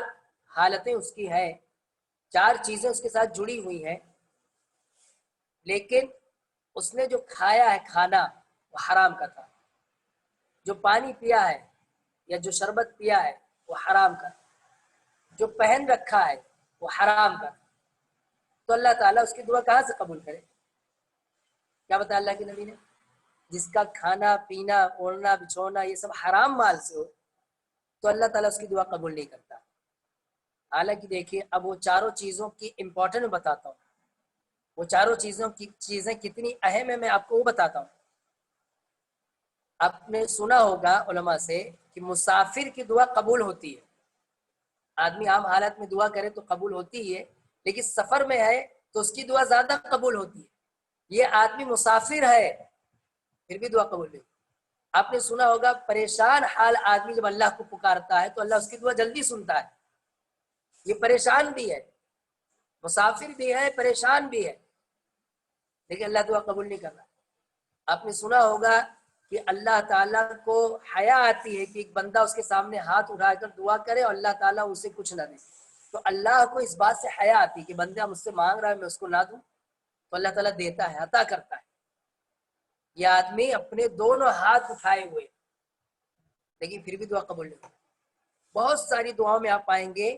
حالتیں اس کی ہیں، چار چیزیں اس کے ساتھ جڑی ہوئی ہیں، لیکن اس نے جو کھایا ہے کھانا وہ حرام کا تھا، جو پانی پیا ہے یا جو شربت پیا ہے وہ حرام کا، جو پہن رکھا ہے وہ حرام کا، تو اللہ تعالیٰ اس کی دعا کہاں سے قبول کرے؟ کیا بتایا اللہ کے نبی نے؟ جس کا کھانا پینا اوڑھنا بچھونا یہ سب حرام مال سے ہو تو اللہ تعالیٰ اس کی دعا قبول نہیں کرتا۔ حالانکہ دیکھیے اب وہ چاروں چیزوں کی امپورٹنٹ بتاتا ہوں، وہ چاروں چیزیں کتنی اہم ہیں میں آپ کو وہ بتاتا ہوں۔ آپ نے سنا ہوگا علماء سے کہ مسافر کی دعا قبول ہوتی ہے، آدمی عام حالت میں دعا کرے تو قبول ہوتی ہے، لیکن سفر میں ہے تو اس کی دعا زیادہ قبول ہوتی ہے۔ یہ آدمی مسافر ہے پھر بھی دعا قبول نہیں۔ آپ نے سنا ہوگا پریشان حال آدمی جب اللہ کو پکارتا ہے تو اللہ اس کی دعا جلدی سنتا ہے۔ یہ پریشان بھی ہے، مسافر بھی ہے، پریشان بھی ہے، لیکن اللہ دعا قبول نہیں کر رہا۔ آپ نے سنا ہوگا کہ اللہ تعالیٰ کو حیا آتی ہے کہ ایک بندہ اس کے سامنے ہاتھ اٹھا کر دعا کرے اور اللہ تعالیٰ اسے کچھ نہ دے، تو اللہ کو اس بات سے حیا آتی ہے کہ بندہ مجھ سے مانگ رہا ہے میں اس کو نہ دوں، تو اللہ تعالیٰ دیتا ہے، عطا کرتا ہے۔ یہ آدمی اپنے دونوں ہاتھ اٹھائے ہوئے لیکن پھر بھی دعا قبول نہیں ہوتی۔ بہت ساری دعاؤں میں آپ پائیں گے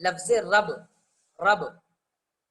لفظ رب، رب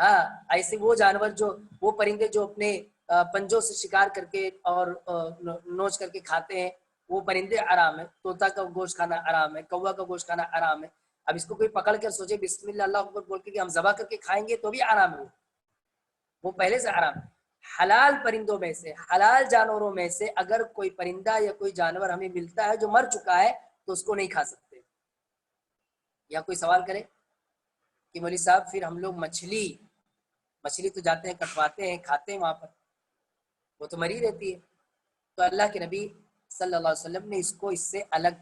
ہاں ایسے وہ جانور جو وہ پرندے جو اپنے پنجوں سے شکار کر کے اور نوچ کر کے کھاتے ہیں وہ پرندے حرام ہے. طوطا کا گوشت کھانا حرام ہے, کوا کا گوشت کھانا حرام ہے. اب اس کو کوئی پکڑ کر سوچے بسم اللہ اللہ اکبر بول کے کہ ہم ذبح کر کے کھائیں گے تو بھی حرام ہے, وہ پہلے سے حرام ہے. حلال پرندوں میں سے, حلال جانوروں میں سے اگر کوئی پرندہ یا کوئی جانور ہمیں ملتا ہے جو مر چکا ہے تو اس کو نہیں کھا سکتے. یا کوئی سوال کرے کہ مولوی صاحب پھر ہم لوگ مچھلی تو جاتے ہیں کٹواتے ہیں کھاتے ہیں وہاں پر, وہ تو مری رہتی ہے. تو اللہ کے نبی صلی اللہ علیہ وسلم نے اس کو اس سے الگ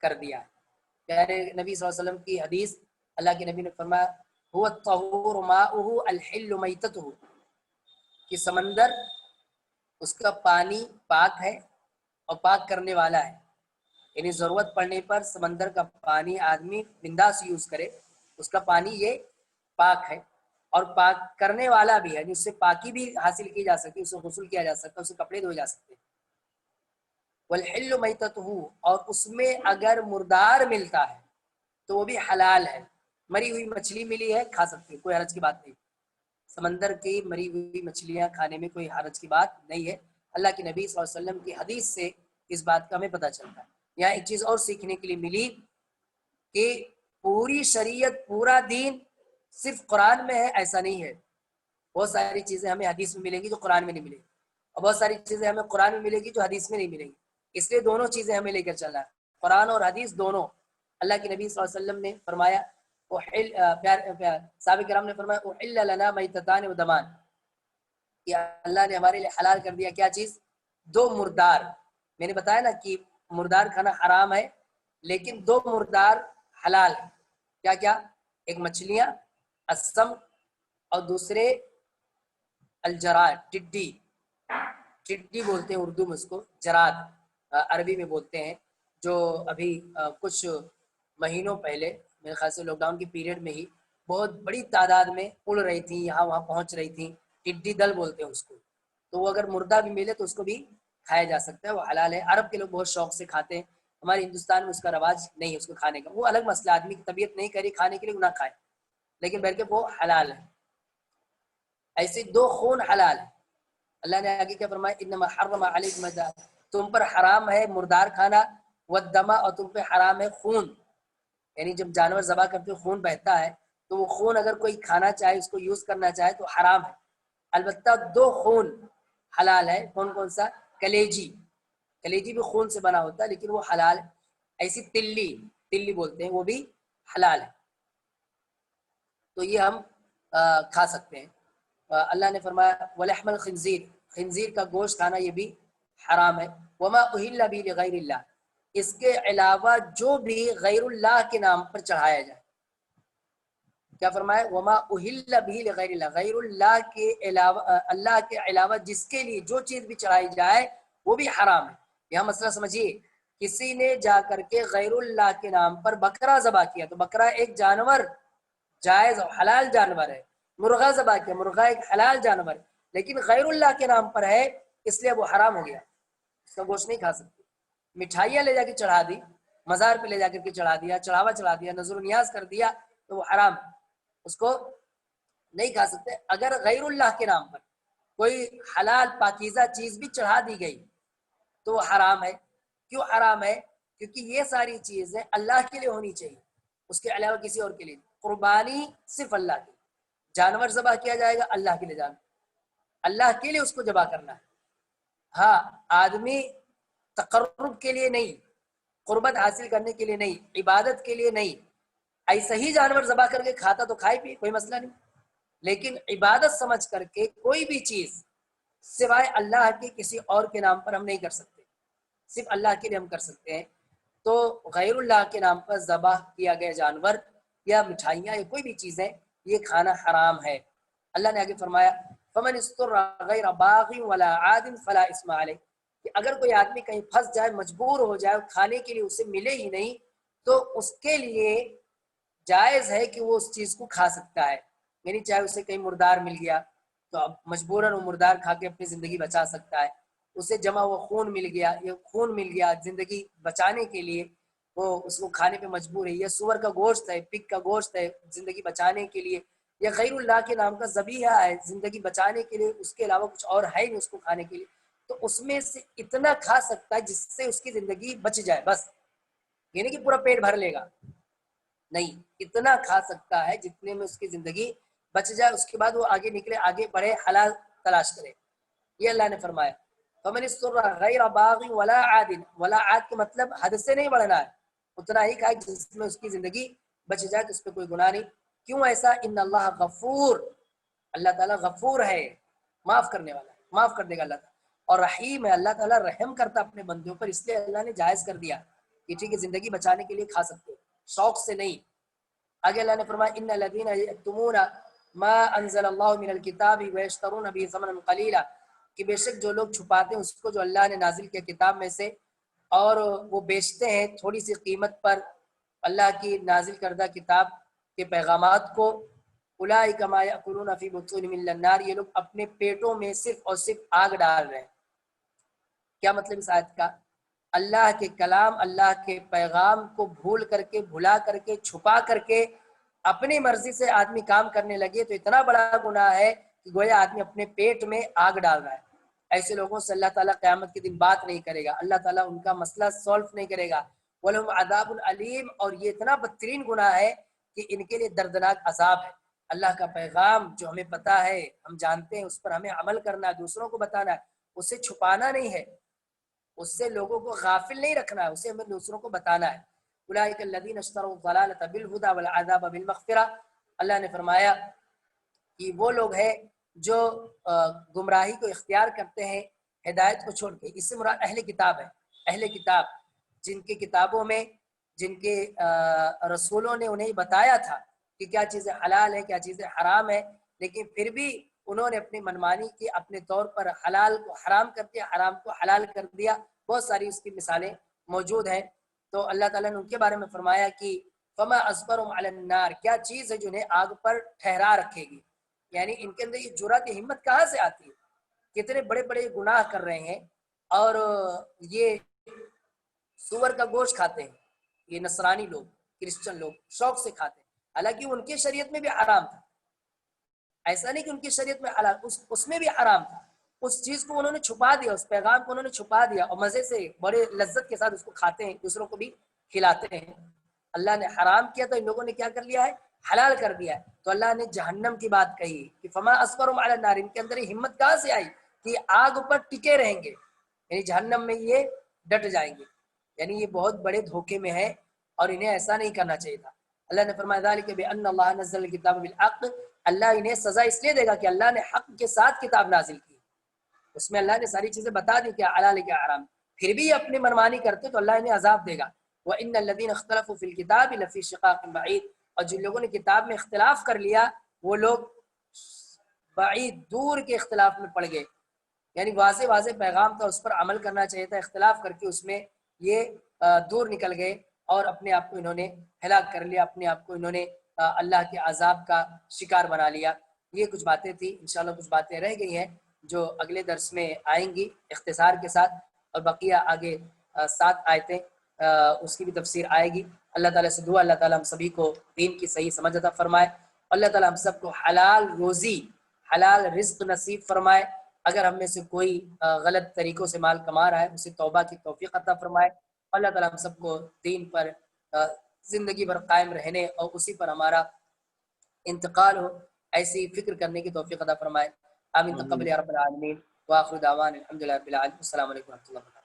کر دیا ہے. پیارے نبی صلی اللہ علیہ وسلم کی حدیث, اللہ کے نبی نے فرمایا هو الطهور ماؤه الحل میتته, کہ سمندر اس کا پانی پاک ہے اور پاک کرنے والا ہے. یعنی ضرورت پڑنے پر سمندر کا پانی آدمی بنداس یوز کرے, اس کا پانی یہ پاک ہے اور پاک کرنے والا بھی ہے, یعنی اس سے پاکی بھی حاصل کی جا سکتی, اس سے غسل کیا جا سکتا ہے, اس سے کپڑے دھوئے جا سکتے ہیں. والحل میتته, اور اس میں اگر مردار ملتا ہے تو وہ بھی حلال ہے. مری ہوئی مچھلی ملی ہے کھا سکتے, کوئی حرج کی بات نہیں. سمندر کی مری ہوئی مچھلیاں کھانے میں کوئی حرج کی بات نہیں ہے. اللہ کے نبی صلی اللہ علیہ وسلم کی حدیث سے اس بات کا ہمیں پتہ چلتا ہے. یہاں ایک چیز اور سیکھنے کے لیے ملی کہ پوری شریعت پورا دین صرف قرآن میں ہے ایسا نہیں ہے. بہت ساری چیزیں ہمیں حدیث میں ملیں گی جو قرآن میں نہیں ملیں گی, اور بہت ساری چیزیں ہمیں قرآن میں ملیں گی جو حدیث میں نہیں ملیں گی. اس لیے دونوں چیزیں ہمیں لے کر چلنا ہے, قرآن اور حدیث دونوں. اللہ کے نبی صلی اللہ علیہ وسلم نے فرمایا, صحابہ کرام نے فرمایا احل لنا میتتان و دمان, کہ اللہ نے ہمارے لیے حلال کر دیا کیا چیز, دو مردار. میں نے بتایا نا کہ مردار کھانا حرام ہے لیکن دو مردار حلال ہے. کیا کیا, ایک مچھلیاں السم اور دوسرے الجراد, ٹڈی بولتے ہیں اردو میں اس کو, جراد عربی میں بولتے ہیں. جو ابھی کچھ مہینوں پہلے میرے خیال سے لاک ڈاؤن کے پیریڈ میں ہی بہت بڑی تعداد میں اڑ رہی تھیں, یہاں وہاں پہنچ رہی تھیں. ٹڈی دل بولتے ہیں اس کو. تو وہ اگر مردہ بھی ملے تو اس کو بھی کھایا جا سکتا ہے, وہ حلال ہے. عرب کے لوگ بہت شوق سے کھاتے ہیں, ہمارے ہندوستان میں اس کا رواج نہیں ہے اس کو کھانے کا. وہ الگ مسئلہ, آدمی کی طبیعت نہیں کری کھانے کے لیے نہ کھائے, لیکن بلکہ وہ حلال ہے. ایسے دو خون حلال ہے. اللہ نے آگے کیا فرمایا, انما حرم علیکم المیتۃ, تم پر حرام ہے مردار کھانا, والدم, اور تم پہ حرام ہے خون. یعنی جب جانور ذبح کرتے خون بہتا ہے تو وہ خون اگر کوئی کھانا چاہے, اس کو یوز کرنا چاہے تو حرام ہے. البتہ دو خون حلال ہے. کون کون سا, کلیجی بھی خون سے بنا ہوتا ہے لیکن وہ حلال ہے. ایسی تلی بولتے ہیں, وہ بھی حلال ہے. تو یہ ہم کھا سکتے ہیں. اللہ نے فرمایا ولحم الخنزیر, خنزیر کا گوشت کھانا یہ بھی حرام ہے. وما اہل به لغیر اللہ, اس کے علاوہ جو بھی غیر اللہ کے نام پر چڑھایا جائے. کیا فرمایا, وما اہل به لغیر اللہ, غیر اللہ کے علاوہ, اللہ کے علاوہ جس کے لیے جو چیز بھی چڑھائی جائے وہ بھی حرام ہے. یہاں مسئلہ سمجھیے, کسی نے جا کر کے غیر اللہ کے نام پر بکرا ذبح کیا, تو بکرا ایک جانور جائز اور حلال جانور ہے. مرغا ذبح کیا, مرغا ایک حلال جانور ہے, لیکن غیر اللہ کے نام پر ہے اس لیے وہ حرام ہو گیا, اس کا گوشت نہیں کھا سکتے. مٹھائیاں لے جا کے چڑھا دی, مزار پہ لے جا کر کے چڑھا دیا, چڑھاوا چڑھا دیا, نظر و نیاز کر دیا تو وہ حرام ہے, اس کو نہیں کھا سکتے. اگر غیر اللہ کے نام پر کوئی حلال پاکیزہ چیز بھی چڑھا دی گئی تو وہ حرام ہے. کیوں حرام ہے, کیونکہ یہ ساری چیزیں اللہ کے لیے ہونی چاہیے, اس کے علاوہ کسی اور کے لیے. قربانی صرف اللہ کی, جانور ذبح کیا جائے گا اللہ کے لیے, اللہ کے لیے اس کو ذبح کرنا ہے. ہاں آدمی تقرب کے لیے نہیں, قربت حاصل کرنے کے لیے نہیں, عبادت کے لیے نہیں. ایسا ہی جانور ذبح کر کے کھاتا تو کھائے پیے, کوئی مسئلہ نہیں, لیکن عبادت سمجھ کر کے کوئی بھی چیز سوائے اللہ کے کسی اور کے نام پر ہم نہیں کر سکتے, صرف اللہ کے لیے ہم کر سکتے ہیں. تو غیر اللہ کے نام پر ذبح کیا گیا جانور یا مٹھائیاں یا کوئی بھی چیزیں, یہ کھانا حرام ہے. اللہ نے آگے فرمایا فمن استر غیر باغ ولا عاد فلا اثم علیہ, کہ اگر کوئی آدمی کہیں پھنس جائے, مجبور ہو جائے, کھانے کے لیے اسے ملے ہی نہیں, تو اس کے لیے جائز ہے کہ وہ اس چیز کو کھا سکتا ہے. یعنی چاہے اسے کہیں مردار مل گیا تو اب مجبوراً وہ مردار کھا کے اپنی زندگی بچا سکتا ہے. اسے جمع ہوا خون مل گیا, یہ خون مل گیا زندگی بچانے کے لیے, وہ اس کو کھانے پہ مجبور ہے. یہ سور کا گوشت ہے, پگ کا گوشت ہے, زندگی بچانے کے لیے یہ غیر اللہ کے نام کا ذبیحہ ہے زندگی بچانے کے لیے، اس کے علاوہ کچھ اور ہے نہیں اس کو کھانے کے لیے، تو اس میں سے اتنا کھا سکتا ہے جس سے اس کی زندگی بچ جائے بس، یعنی کہ پورا پیٹ بھر لے گا نہیں، اتنا کھا سکتا ہے جتنے میں اس کی زندگی بچ جائے، اس کے بعد وہ آگے نکلے، آگے بڑھے، حلال تلاش کرے، یہ اللہ نے فرمایا۔ فمن اضطر غیر باغ ولا عاد، ولا عاد کے مطلب حد سے نہیں بڑھنا ہے، اتنا ہی کھائے جس میں اس کی زندگی بچ جائے، تو اس پہ کوئی گناہ نہیں۔ کیوں ایسا؟ ان اللہ غفور، اللہ تعالیٰ غفور ہے، معاف کرنے والا ہے، معاف کر دے گا اللہ تعالیٰ، اور رحیم ہے، اللہ تعالیٰ رحم کرتا اپنے بندوں پر، اس لیے اللہ نے جائز کر دیا کہ ٹھیک ہے زندگی بچانے کے لیے کھا سکتے، شوق سے نہیں۔ آگے اللہ نے فرمایا ان الذین یکتمون ما انزل اللہ من الکتاب ویشترون به ثمنا قلیلا، کہ بے شک جو لوگ چھپاتے ہیں اس کو جو اللہ نے نازل کیا کتاب میں سے، اور وہ بیچتے ہیں تھوڑی سی قیمت پر اللہ کی نازل کردہ کتاب کے پیغامات کو، اولئک ما یأکلون فی بطونہم النار، یہ لوگ اپنے پیٹوں میں صرف اور صرف آگ ڈال رہے ہیں۔ کیا مطلب اس آیت کا؟ اللہ کے کلام، اللہ کے پیغام کو بھول کر کے، بھلا کر کے، چھپا کر کے اپنی مرضی سے آدمی کام کرنے لگے تو اتنا بڑا گناہ ہے کہ گویا آدمی اپنے پیٹ میں آگ ڈال رہا ہے۔ ایسے لوگوں سے اللہ تعالیٰ قیامت کے دن بات نہیں کرے گا، اللہ تعالیٰ ان کا مسئلہ سولو نہیں کرے گا۔ وَلَهُمْ عَذَابٌ عَلِيمٌ، اور یہ اتنا بدترین گناہ ہے کہ ان کے لیے دردناک عذاب ہے۔ اللہ کا پیغام جو ہمیں پتہ ہے، ہم جانتے ہیں، اس پر ہمیں عمل کرنا ہے، دوسروں کو بتانا ہے، اسے چھپانا نہیں ہے، اس سے لوگوں کو غافل نہیں رکھنا ہے، اسے ہمیں دوسروں کو بتانا ہے۔ اولئک الذین اشتروا الضلالۃ بالہدی والعذاب بالمغفرہ، اللہ نے فرمایا کہ وہ لوگ ہیں جو گمراہی کو اختیار کرتے ہیں ہدایت کو چھوڑ کے، اس سے مراد اہل کتاب ہے، اہل کتاب جن کی کتابوں میں، جن کے رسولوں نے انہیں بتایا تھا کہ کیا چیزیں حلال ہیں، کیا چیزیں حرام ہیں، لیکن پھر بھی انہوں نے اپنی منمانی کی، اپنے طور پر حلال کو حرام کر دیا، حرام کو حلال کر دیا، بہت ساری اس کی مثالیں موجود ہیں۔ تو اللہ تعالیٰ نے ان کے بارے میں فرمایا کہ فما اصبرهم علی النار، کیا چیز ہے جنہیں آگ پر ٹھہرا رکھے گی، یعنی ان کے اندر یہ جرأت، یہ ہمت کہاں سے آتی ہے؟ کتنے بڑے بڑے گناہ کر رہے ہیں اور یہ سور کا گوشت کھاتے ہیں، یہ نصرانی لوگ، کرسچن لوگ شوق سے کھاتے ہیں، حالانکہ ان کی شریعت میں بھی حرام تھا، ایسا نہیں کہ ان کی شریعت میں حلال، اس میں بھی حرام تھا، اس چیز کو انہوں نے چھپا دیا، اس پیغام کو انہوں نے چھپا دیا، اور مزے سے بڑے لذت کے ساتھ اس کو کھاتے ہیں، دوسروں کو بھی کھلاتے ہیں۔ اللہ نے حرام کیا تو ان لوگوں نے کیا کر لیا ہے؟ حلال کر دیا ہے۔ تو اللہ نے جہنم کی بات کہی کہ فما اصبرهم علی النار، ان کے اندر یہ ہمت کہاں سے آئی کہ آگ پر ٹکے رہیں گے، یعنی جہنم میں یہ ڈٹ جائیں گے، یعنی یہ بہت بڑے دھوکے میں ہے اور انہیں ایسا نہیں کرنا چاہیے تھا۔ اللہ نے فرمایا ذالک بان اللہ نزل الکتاب بالحق، اللہ انہیں سزا اس لیے دے گا کہ اللہ نے حق کے ساتھ کتاب نازل کی، اس میں اللہ نے ساری چیزیں بتا دی کیا حلال ہے کیا حرام، پھر بھی اپنی منمانی کرتے تو اللہ انہیں عذاب دے گا۔ وَإِنَّ الَّذِينَ اخْتَلَفُوا فِي الْكِتَابِ لَفِي شِقَاقٍ بَعِيدٍ، اور جن لوگوں نے کتاب میں اختلاف کر لیا وہ لوگ بعید، دور کے اختلاف میں پڑ گئے، یعنی واضح واضح پیغام تھا، اس پر عمل کرنا چاہیے تھا، اختلاف کر کے اس میں یہ دور نکل گئے اور اپنے آپ کو انہوں نے ہلاک کر لیا، اپنے آپ کو انہوں نے اللہ کے عذاب کا شکار بنا لیا۔ یہ کچھ باتیں تھیں، انشاءاللہ کچھ باتیں رہ گئی ہیں جو اگلے درس میں آئیں گی اختصار کے ساتھ، اور بقیہ آگے 7 آیتیں اس کی بھی تفسیر آئے گی۔ اللہ تعالیٰ سے دعا اللہ تعالیٰ ہم سبھی کو دین کی صحیح سمجھ عطا فرمائے، اللہ تعالیٰ ہم سب کو حلال روزی، حلال رزق نصیب فرمائے، اگر ہم میں سے کوئی غلط طریقوں سے مال کما رہا ہے اسے توبہ کی توفیق عطا فرمائے، اللہ تعالیٰ ہم سب کو دین پر زندگی بھر قائم رہنے اور اسی پر ہمارا انتقال ہو، ایسی فکر کرنے کی توفیق عطا فرمائے۔ آمین تقبل یا رب العالمین، وآخر دعوانا الحمدللہ رب العالمین، السلام علیکم ورحمۃ اللہ وبرکاتہ۔